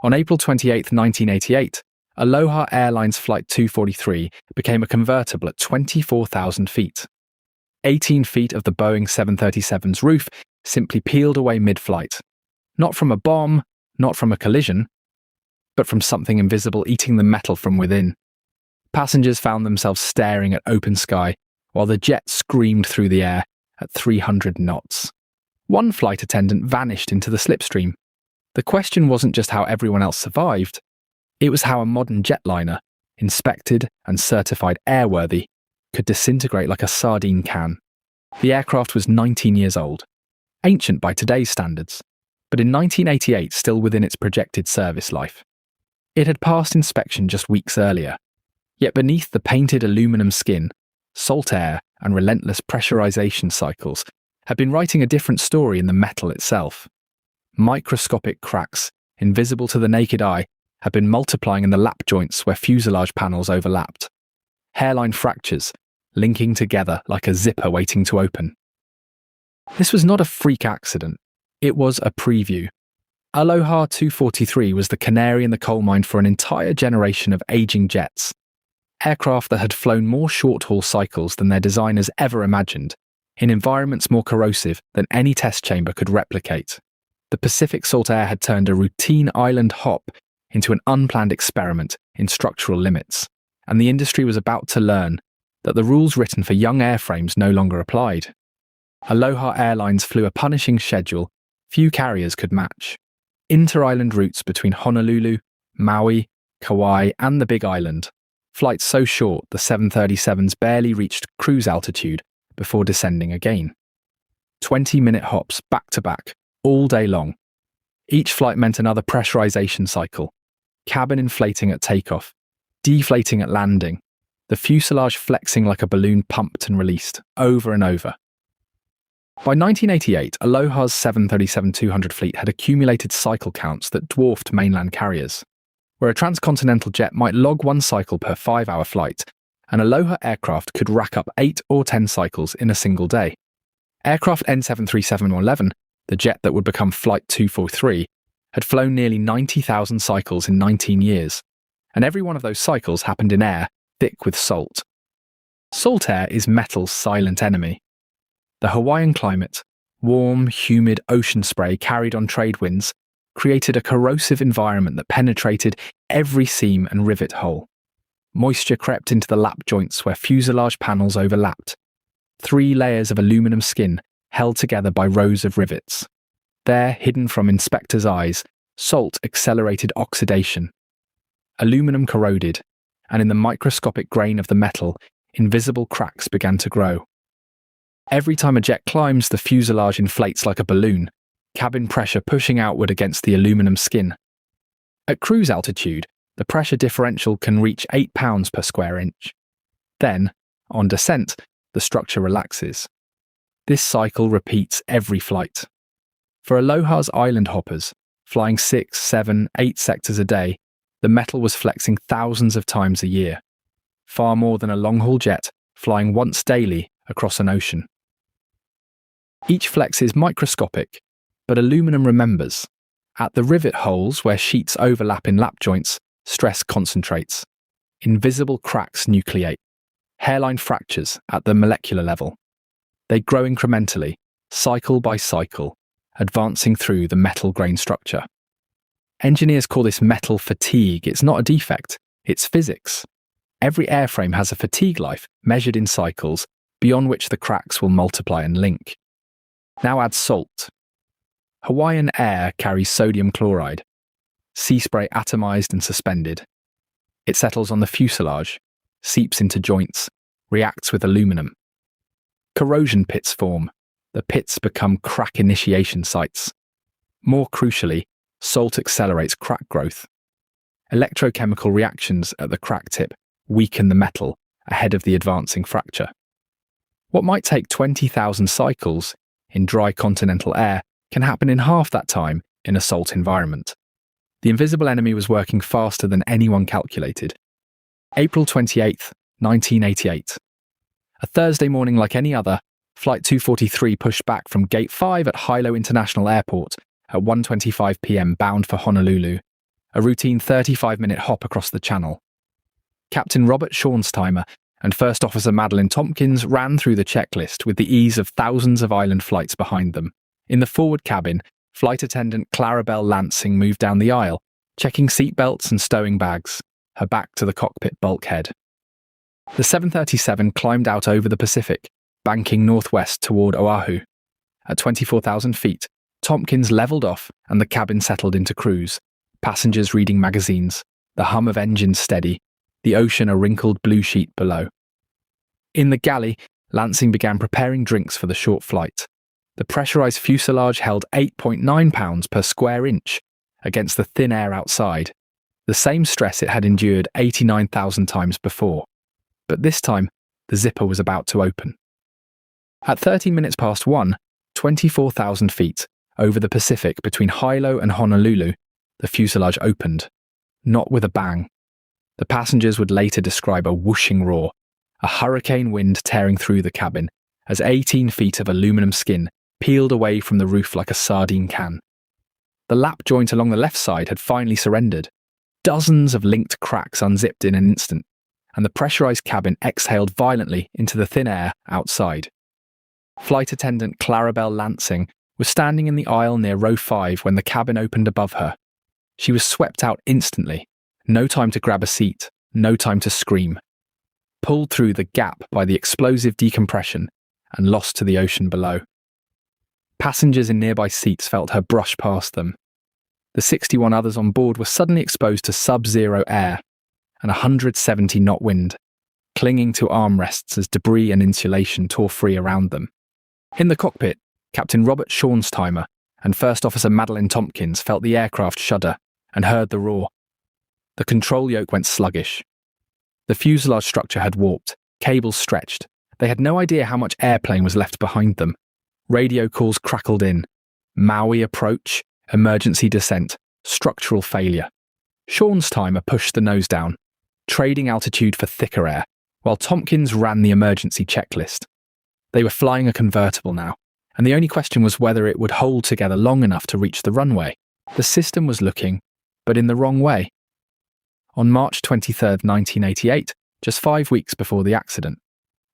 On April 28, 1988, Aloha Airlines Flight 243 became a convertible at 24,000 feet. 18 feet of the Boeing 737's roof simply peeled away mid-flight. Not from a bomb, not from a collision, but from something invisible eating the metal from within. Passengers found themselves staring at open sky while the jet screamed through the air at 300 knots. One flight attendant vanished into the slipstream. The question wasn't just how everyone else survived, it was how a modern jetliner, inspected and certified airworthy, could disintegrate like a sardine can. The aircraft was 19 years old, ancient by today's standards, but in 1988 still within its projected service life. It had passed inspection just weeks earlier, yet beneath the painted aluminum skin, salt air and relentless pressurization cycles had been writing a different story in the metal itself. Microscopic cracks, invisible to the naked eye, had been multiplying in the lap joints where fuselage panels overlapped. Hairline fractures, linking together like a zipper waiting to open. This was not a freak accident, it was a preview. Aloha 243 was the canary in the coal mine for an entire generation of aging jets. Aircraft that had flown more short-haul cycles than their designers ever imagined, in environments more corrosive than any test chamber could replicate. The Pacific Salt Air had turned a routine island hop into an unplanned experiment in structural limits, and the industry was about to learn that the rules written for young airframes no longer applied. Aloha Airlines flew a punishing schedule few carriers could match. Inter-island routes between Honolulu, Maui, Kauai, and the Big Island. Flights so short the 737s barely reached cruise altitude before descending again. 20-minute hops back-to-back, all day long. Each flight meant another pressurization cycle. Cabin inflating at takeoff, deflating at landing, the fuselage flexing like a balloon pumped and released, over and over. By 1988, Aloha's 737-200 fleet had accumulated cycle counts that dwarfed mainland carriers. Where a transcontinental jet might log one cycle per 5-hour flight, an Aloha aircraft could rack up 8 or 10 cycles in a single day. Aircraft N737-11, the jet that would become Flight 243, had flown nearly 90,000 cycles in 19 years, and every one of those cycles happened in air thick with salt. Salt air is metal's silent enemy. The Hawaiian climate, warm, humid ocean spray carried on trade winds, created a corrosive environment that penetrated every seam and rivet hole. Moisture crept into the lap joints where fuselage panels overlapped. 3 layers of aluminum skin held together by rows of rivets. There, hidden from inspectors' eyes, salt accelerated oxidation. Aluminum corroded, and in the microscopic grain of the metal, invisible cracks began to grow. Every time a jet climbs, the fuselage inflates like a balloon, cabin pressure pushing outward against the aluminum skin. At cruise altitude, the pressure differential can reach 8 pounds per square inch. Then, on descent, the structure relaxes. This cycle repeats every flight. For Aloha's island hoppers, flying 6, 7, 8 sectors a day, the metal was flexing thousands of times a year, far more than a long-haul jet flying once daily across an ocean. Each flex is microscopic, but aluminum remembers. At the rivet holes where sheets overlap in lap joints, stress concentrates. Invisible cracks nucleate. Hairline fractures at the molecular level. They grow incrementally, cycle by cycle, advancing through the metal grain structure. Engineers call this metal fatigue. It's not a defect, it's physics. Every airframe has a fatigue life measured in cycles, beyond which the cracks will multiply and link. Now add salt. Hawaiian air carries sodium chloride, sea spray atomized and suspended. It settles on the fuselage, seeps into joints, reacts with aluminum. Corrosion pits form. The pits become crack initiation sites. More crucially, salt accelerates crack growth. Electrochemical reactions at the crack tip weaken the metal ahead of the advancing fracture. What might take 20,000 cycles in dry continental air can happen in half that time in a salt environment. The invisible enemy was working faster than anyone calculated. April 28th, 1988. A Thursday morning like any other, Flight 243 pushed back from Gate 5 at Hilo International Airport at 1:25 p.m. bound for Honolulu. a routine 35-minute hop across the channel. Captain Robert Schornsteimer and First Officer Madeline Tompkins ran through the checklist with the ease of thousands of island flights behind them. In the forward cabin, Flight Attendant Clarabelle Lansing moved down the aisle, checking seatbelts and stowing bags, her back to the cockpit bulkhead. The 737 climbed out over the Pacific, banking northwest toward Oahu. At 24,000 feet, Tompkins leveled off and the cabin settled into cruise, passengers reading magazines, the hum of engines steady, the ocean a wrinkled blue sheet below. In the galley, Lansing began preparing drinks for the short flight. The pressurized fuselage held 8.9 pounds per square inch against the thin air outside, the same stress it had endured 89,000 times before. But this time, the zipper was about to open. At 30 minutes past 1, 24,000 feet, over the Pacific between Hilo and Honolulu, the fuselage opened. Not with a bang. The passengers would later describe a whooshing roar, a hurricane wind tearing through the cabin, as 18 feet of aluminum skin peeled away from the roof like a sardine can. The lap joint along the left side had finally surrendered. Dozens of linked cracks unzipped in an instant, and the pressurized cabin exhaled violently into the thin air outside. Flight Attendant Clarabelle Lansing was standing in the aisle near row 5 when the cabin opened above her. She was swept out instantly. No time to grab a seat, no time to scream. Pulled through the gap by the explosive decompression and lost to the ocean below. Passengers in nearby seats felt her brush past them. The 61 others on board were suddenly exposed to sub-zero air and 170-knot wind, clinging to armrests as debris and insulation tore free around them. In the cockpit, Captain Robert Schornsteimer and First Officer Madeline Tompkins felt the aircraft shudder and heard the roar. The control yoke went sluggish. The fuselage structure had warped, cables stretched. They had no idea how much airplane was left behind them. Radio calls crackled in. Maui approach, emergency descent, structural failure. Schornsteimer pushed the nose down, trading altitude for thicker air, while Tompkins ran the emergency checklist. They were flying a convertible now, and the only question was whether it would hold together long enough to reach the runway. The system was looking, but in the wrong way. On March 23, 1988, just 5 weeks before the accident,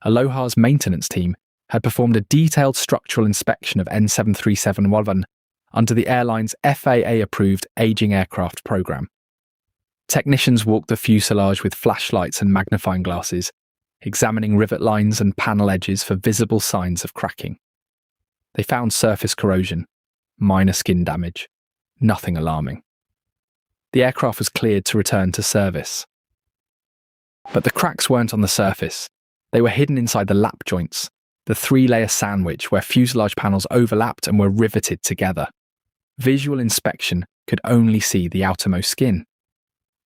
Aloha's maintenance team had performed a detailed structural inspection of N737 under the airline's FAA-approved aging aircraft program. Technicians walked the fuselage with flashlights and magnifying glasses, examining rivet lines and panel edges for visible signs of cracking. They found surface corrosion, minor skin damage, nothing alarming. The aircraft was cleared to return to service. But the cracks weren't on the surface. They were hidden inside the lap joints, the 3-layer sandwich where fuselage panels overlapped and were riveted together. Visual inspection could only see the outermost skin.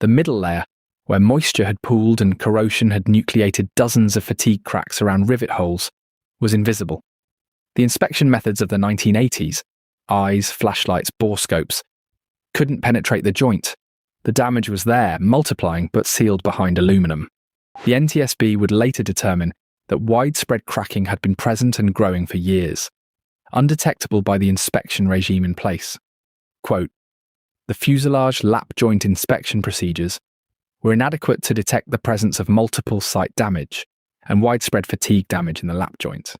The middle layer, where moisture had pooled and corrosion had nucleated dozens of fatigue cracks around rivet holes, was invisible. The inspection methods of the 1980s, eyes, flashlights, borescopes, couldn't penetrate the joint. The damage was there, multiplying, but sealed behind aluminum. The NTSB would later determine that widespread cracking had been present and growing for years, undetectable by the inspection regime in place. Quote, "The fuselage lap joint inspection procedures were inadequate to detect the presence of multiple site damage and widespread fatigue damage in the lap joint.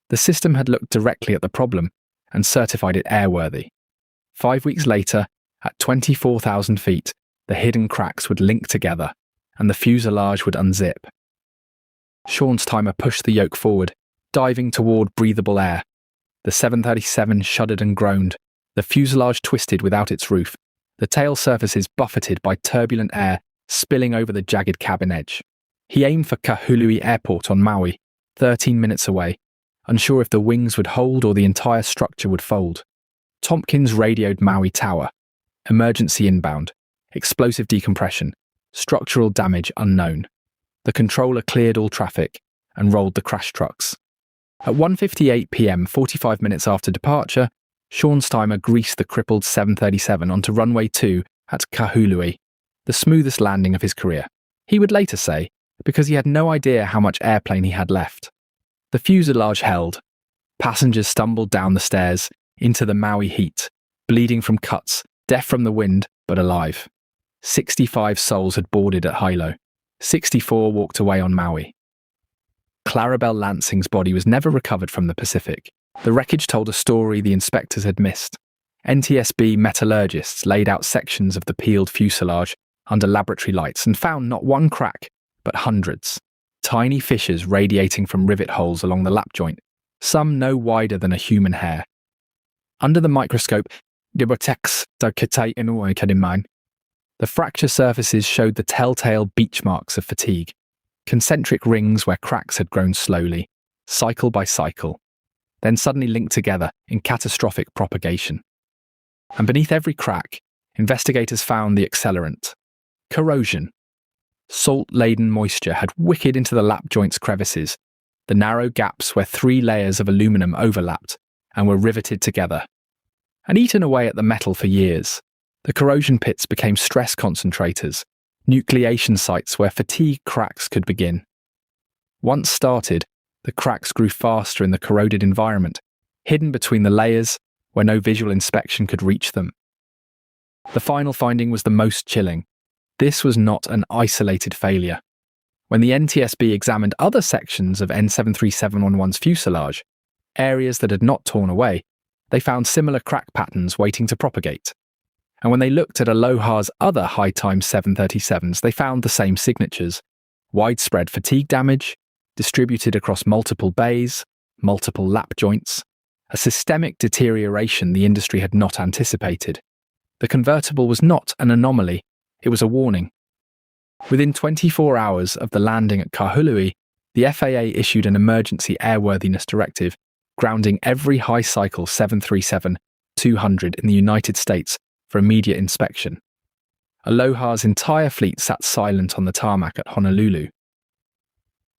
The system had looked directly at the problem and certified it airworthy. 5 weeks later, at 24,000 feet, the hidden cracks would link together and the fuselage would unzip." Schornsteimer pushed the yoke forward, diving toward breathable air. The 737 shuddered and groaned. The fuselage twisted without its roof, the tail surfaces buffeted by turbulent air spilling over the jagged cabin edge. He aimed for Kahului Airport on Maui, 13 minutes away, unsure if the wings would hold or the entire structure would fold. Tompkins radioed Maui Tower. Emergency inbound. Explosive decompression. Structural damage unknown. The controller cleared all traffic and rolled the crash trucks. At 1:58 p.m., 45 minutes after departure, Schornsteimer greased the crippled 737 onto runway 2 at Kahului, the smoothest landing of his career. He would later say, because he had no idea how much airplane he had left. The fuselage held. Passengers stumbled down the stairs into the Maui heat, bleeding from cuts, deaf from the wind, but alive. 65 souls had boarded at Hilo. 64 walked away on Maui. Clarabelle Lansing's body was never recovered from the Pacific. The wreckage told a story the inspectors had missed. NTSB metallurgists laid out sections of the peeled fuselage under laboratory lights and found not one crack, but hundreds. Tiny fissures radiating from rivet holes along the lap joint, some no wider than a human hair. Under the microscope, the fracture surfaces showed the telltale beach marks of fatigue, concentric rings where cracks had grown slowly, cycle by cycle, then suddenly linked together in catastrophic propagation. And beneath every crack, investigators found the accelerant: corrosion. Salt-laden moisture had wicked into the lap joint's crevices, the narrow gaps where 3 layers of aluminum overlapped and were riveted together. And eaten away at the metal for years, the corrosion pits became stress concentrators, nucleation sites where fatigue cracks could begin. Once started, the cracks grew faster in the corroded environment, hidden between the layers where no visual inspection could reach them. The final finding was the most chilling. This was not an isolated failure. When the NTSB examined other sections of N73711's fuselage, areas that had not torn away, they found similar crack patterns waiting to propagate. And when they looked at Aloha's other high-time 737s, they found the same signatures: widespread fatigue damage, distributed across multiple bays, multiple lap joints, a systemic deterioration the industry had not anticipated. The convertible was not an anomaly, it was a warning. Within 24 hours of the landing at Kahului, the FAA issued an emergency airworthiness directive, grounding every high-cycle 737-200 in the United States for immediate inspection. Aloha's entire fleet sat silent on the tarmac at Honolulu.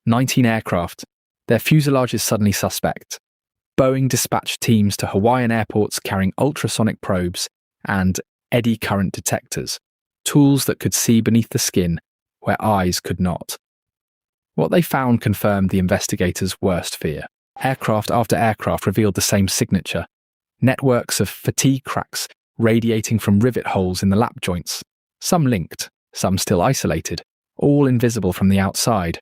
19 aircraft, their fuselages suddenly suspect. Boeing dispatched teams to Hawaiian airports carrying ultrasonic probes and eddy current detectors, tools that could see beneath the skin where eyes could not. What they found confirmed the investigators' worst fear. Aircraft after aircraft revealed the same signature: networks of fatigue cracks radiating from rivet holes in the lap joints, some linked, some still isolated, all invisible from the outside.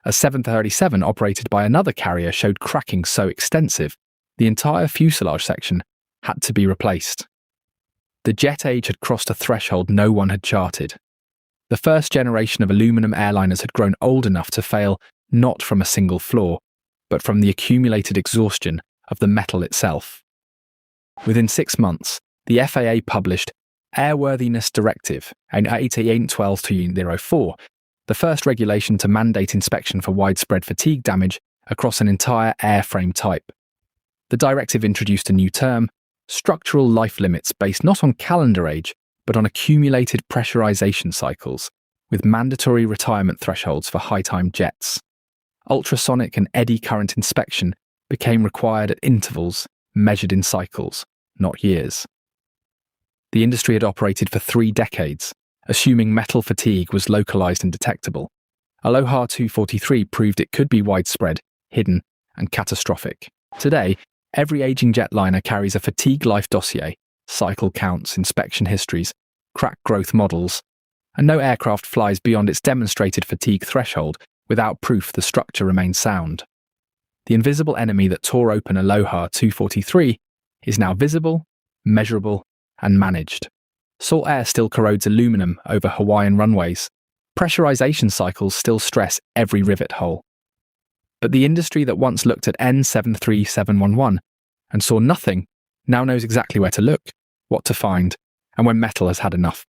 A 737 operated by another carrier showed cracking so extensive, the entire fuselage section had to be replaced. The jet age had crossed a threshold no one had charted. The first generation of aluminum airliners had grown old enough to fail not from a single flaw, but from the accumulated exhaustion of the metal itself. Within 6 months, the FAA published Airworthiness Directive, an 8812-04, the first regulation to mandate inspection for widespread fatigue damage across an entire airframe type. The directive introduced a new term: structural life limits based not on calendar age, but on accumulated pressurization cycles, with mandatory retirement thresholds for high-time jets. Ultrasonic and eddy current inspection became required at intervals measured in cycles, not years. The industry had operated for 3 decades, assuming metal fatigue was localized and detectable. Aloha 243 proved it could be widespread, hidden, and catastrophic. Today, every aging jetliner carries a fatigue life dossier, cycle counts, inspection histories, crack growth models, and no aircraft flies beyond its demonstrated fatigue threshold without proof the structure remains sound. The invisible enemy that tore open Aloha 243 is now visible, measurable, and managed. Salt air still corrodes aluminum over Hawaiian runways. Pressurization cycles still stress every rivet hole. But the industry that once looked at N73711 and saw nothing now knows exactly where to look, what to find, and when metal has had enough.